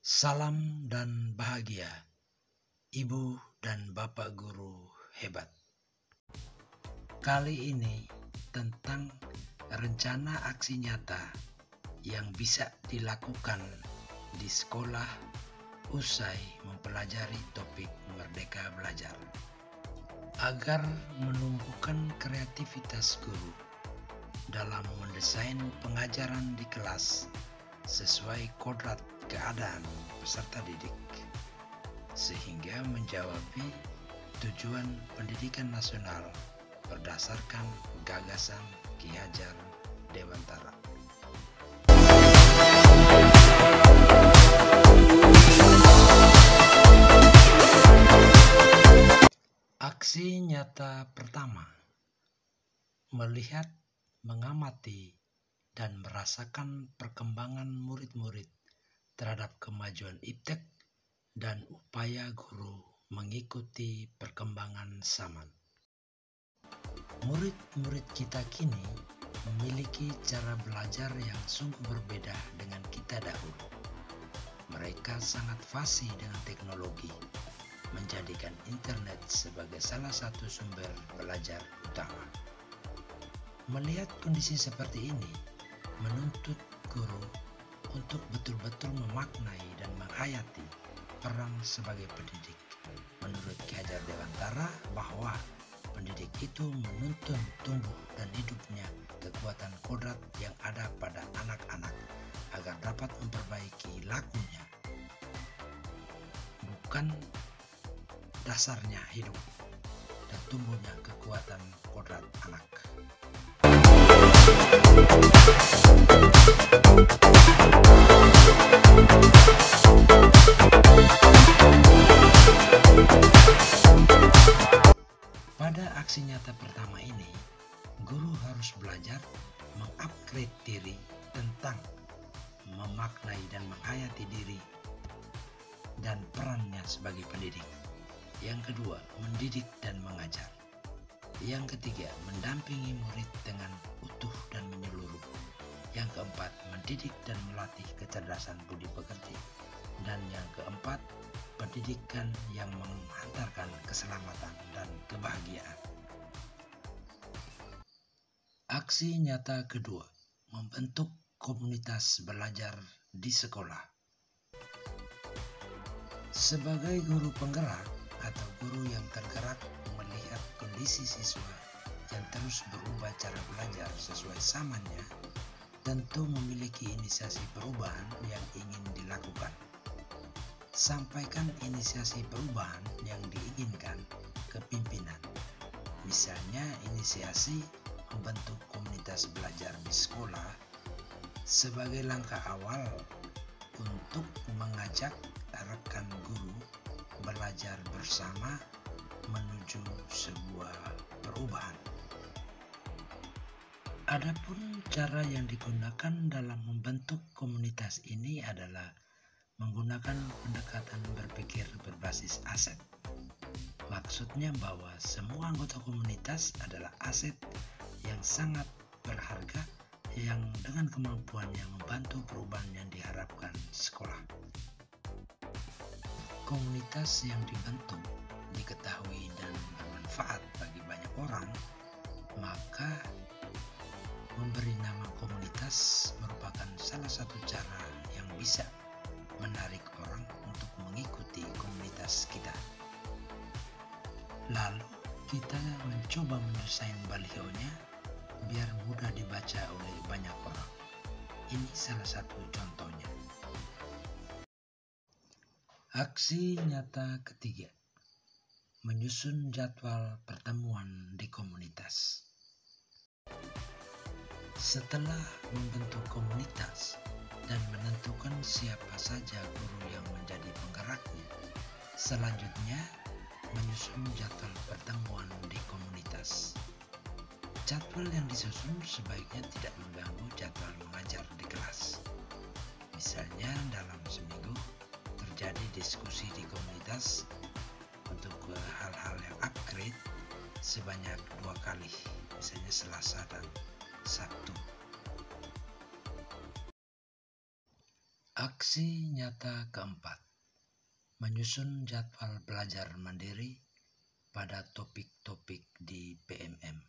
Salam dan bahagia, Ibu dan Bapak Guru hebat. Kali ini tentang rencana aksi nyata yang bisa dilakukan di sekolah usai mempelajari topik Merdeka Belajar. Agar menumbuhkan kreativitas guru dalam mendesain pengajaran di kelas sesuai kodrat keadaan peserta didik, sehingga menjawabi tujuan pendidikan nasional berdasarkan gagasan Ki Hajar Dewantara. Aksi nyata pertama, melihat, mengamati, dan merasakan perkembangan murid-murid terhadap kemajuan iptek dan upaya guru mengikuti perkembangan zaman. Murid-murid kita kini memiliki cara belajar yang sungguh berbeda dengan kita dahulu. Mereka sangat fasih dengan teknologi, menjadikan internet sebagai salah satu sumber belajar utama. Melihat kondisi seperti ini, menuntut guru untuk betul-betul memaknai dan menghayati peran sebagai pendidik. Menurut Ki Hajar Dewantara, bahwa pendidik itu menuntun tumbuh dan hidupnya kekuatan kodrat yang ada pada anak-anak agar dapat memperbaiki lakunya, bukan dasarnya hidup dan tumbuhnya kekuatan kodrat anak. Pada aksi nyata pertama ini, guru harus belajar mengupgrade diri tentang memaknai dan menghayati diri dan perannya sebagai pendidik. Yang kedua, mendidik dan mengajar. Yang ketiga, mendampingi murid dengan utuh dan menyeluruh. Yang keempat, mendidik dan melatih kecerdasan budi pekerti. Dan yang keempat, pendidikan yang menghantarkan keselamatan dan kebahagiaan. Aksi nyata kedua, membentuk komunitas belajar di sekolah. Sebagai guru penggerak atau guru yang tergerak melihat kondisi siswa yang terus berubah cara belajar sesuai zamannya, tentu memiliki inisiasi perubahan yang ingin dilakukan. Sampaikan inisiasi perubahan yang diinginkan ke pimpinan. Misalnya inisiasi membentuk komunitas belajar di sekolah sebagai langkah awal untuk mengajak rekan guru belajar bersama menuju sebuah perubahan. Adapun cara yang digunakan dalam membentuk komunitas ini adalah menggunakan pendekatan berpikir berbasis aset. Maksudnya bahwa semua anggota komunitas adalah aset yang sangat berharga yang dengan kemampuannya membantu perubahan yang diharapkan sekolah. Komunitas yang dibentuk diketahui dan bermanfaat bagi banyak orang, maka memberi nama komunitas merupakan salah satu cara yang bisa menarik orang untuk mengikuti komunitas kita. Lalu kita mencoba mendesain balihonya biar mudah dibaca oleh banyak orang. Ini salah satu contohnya. Aksi nyata ketiga, menyusun jadwal pertemuan di komunitas. Setelah membentuk komunitas dan menentukan siapa saja guru yang menjadi penggeraknya, selanjutnya menyusun jadwal pertemuan di komunitas. Jadwal yang disusun sebaiknya tidak mengganggu jadwal mengajar di kelas. Misalnya dalam seminggu terjadi diskusi di komunitas untuk hal-hal yang upgrade sebanyak 2 kali, misalnya Selasa dan Sabtu. Aksi nyata keempat, menyusun jadwal belajar mandiri pada topik-topik di PMM.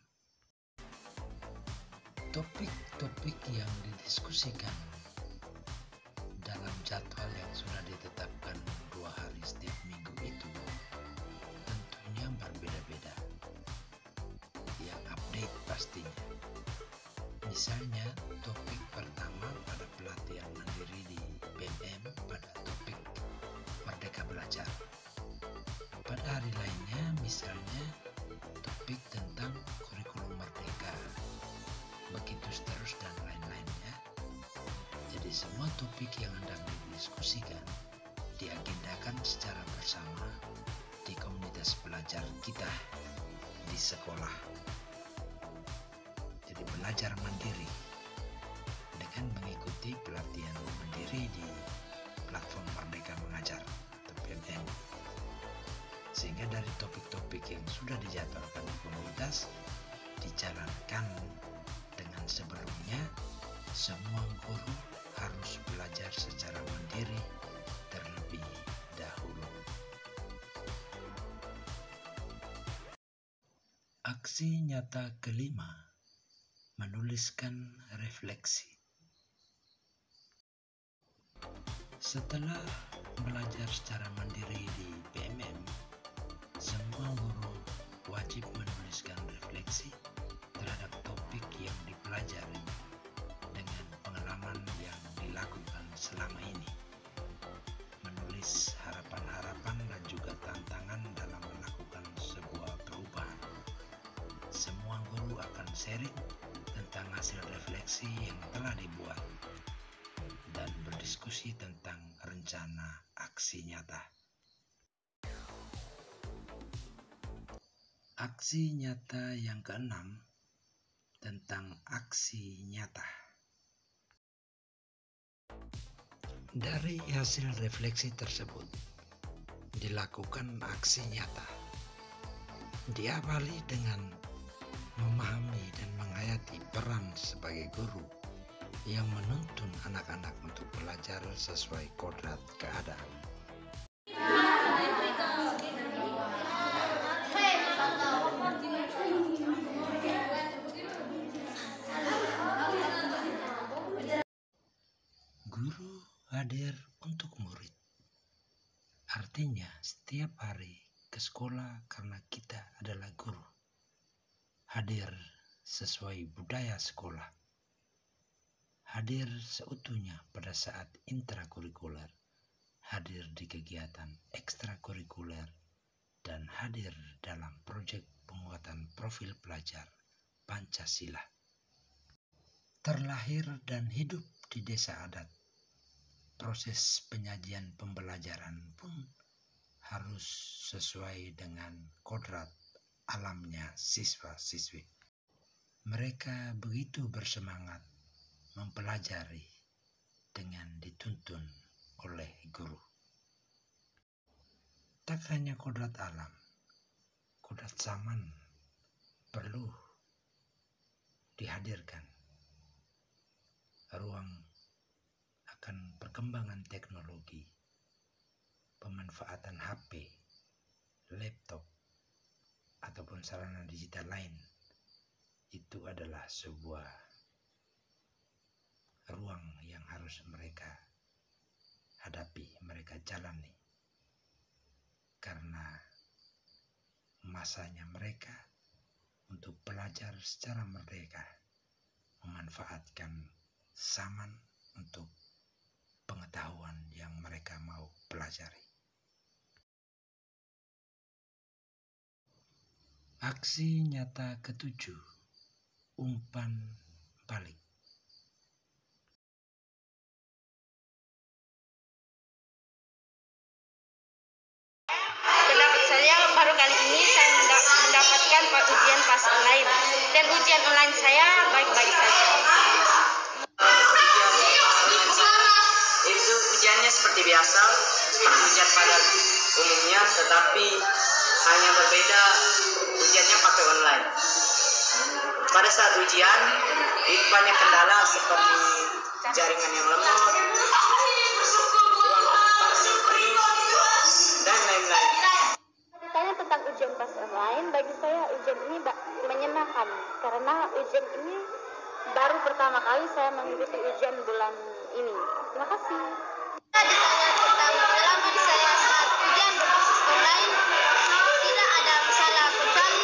Topik-topik yang didiskusikan dalam jadwal yang sudah ditetapkan 2 hari setiap minggu itu tentunya berbeda-beda. Yang update pastinya. Misalnya, topik pertama pada pelatihan mandiri di PMM pada topik Merdeka Belajar. Pada hari lainnya, misalnya topik tentang kurikulum merdeka. Begitu seterus dan lain-lainnya. Jadi semua topik yang hendak didiskusikan diagendakan secara bersama di komunitas belajar kita di sekolah. Jadi belajar mandiri dengan mengikuti pelatihan mandiri di platform Merdeka Mengajar atau PMM. Sehingga dari topik-topik yang sudah dijadwalkan di komunitas dijalankan dengan sebelumnya semua guru harus belajar secara mandiri terlebih dahulu. Aksi nyata kelima, menuliskan refleksi. Setelah belajar secara mandiri di PMM, semua guru wajib menuliskan refleksi terhadap topik yang dipelajari dengan pengalaman yang dilakukan selama ini. Menulis harapan-harapan dan juga tantangan dalam melakukan sebuah perubahan. Semua guru akan sharing tentang hasil refleksi yang telah dibuat dan berdiskusi tentang rencana aksi nyata. Aksi nyata yang keenam tentang aksi nyata. Dari hasil refleksi tersebut dilakukan aksi nyata. Diawali dengan memahami dan menghayati peran sebagai guru yang menuntun anak-anak untuk belajar sesuai kodrat keadaan. Guru hadir untuk murid. Artinya setiap hari ke sekolah karena kita adalah guru. Hadir sesuai budaya sekolah. Hadir seutuhnya pada saat intrakurikuler. Hadir di kegiatan ekstrakurikuler. Dan hadir dalam proyek penguatan profil pelajar Pancasila. Terlahir dan hidup di desa adat. Proses penyajian pembelajaran pun harus sesuai dengan kodrat alamnya siswa-siswi. Mereka begitu bersemangat mempelajari dengan dituntun oleh guru. Tak hanya kodrat alam, kodrat zaman perlu dihadirkan. Ruang akan perkembangan teknologi, pemanfaatan HP, laptop, ataupun sarana digital lain, itu adalah sebuah ruang yang harus mereka hadapi, mereka jalani. Karena masanya mereka untuk belajar secara merdeka, memanfaatkan zaman untuk pengetahuan yang mereka mau pelajari. Aksi nyata ketujuh, umpan balik. Pendapat saya baru kali ini saya mendapatkan ujian pas online dan ujian online saya baik-baik saja. Itu ujiannya seperti biasa, seperti ujian pada umumnya, tetapi hanya berbeda ujiannya pakai online. Pada saat ujian, itu banyak kendala seperti jaringan yang lemot, baru pertama kali saya mengikuti ujian bulan ini. Terima kasih. Ditanya tentang pengalaman saya saat ujian berbasis online, tidak ada masalah kecuali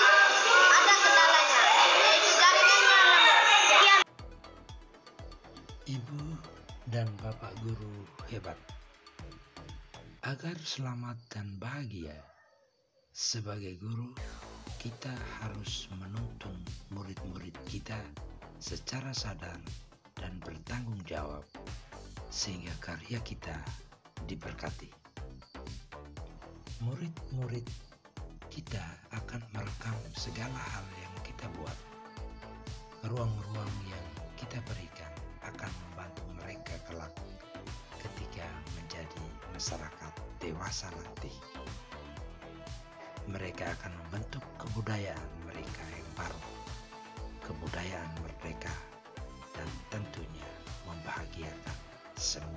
ada kendalanya, yaitu jaringannya lemah. Sekian. Ibu dan Bapak guru hebat. Agar selamat dan bahagia, sebagai guru kita harus menuntun murid-murid kita secara sadar dan bertanggung jawab sehingga karya kita diberkati. Murid-murid kita akan merekam segala hal yang kita buat. Ruang-ruang yang kita berikan akan membantu mereka kelak ketika menjadi masyarakat dewasa nanti. Mereka akan membentuk kebudayaan mereka yang baru, kebudayaan merdeka, dan tentunya membahagiakan semua.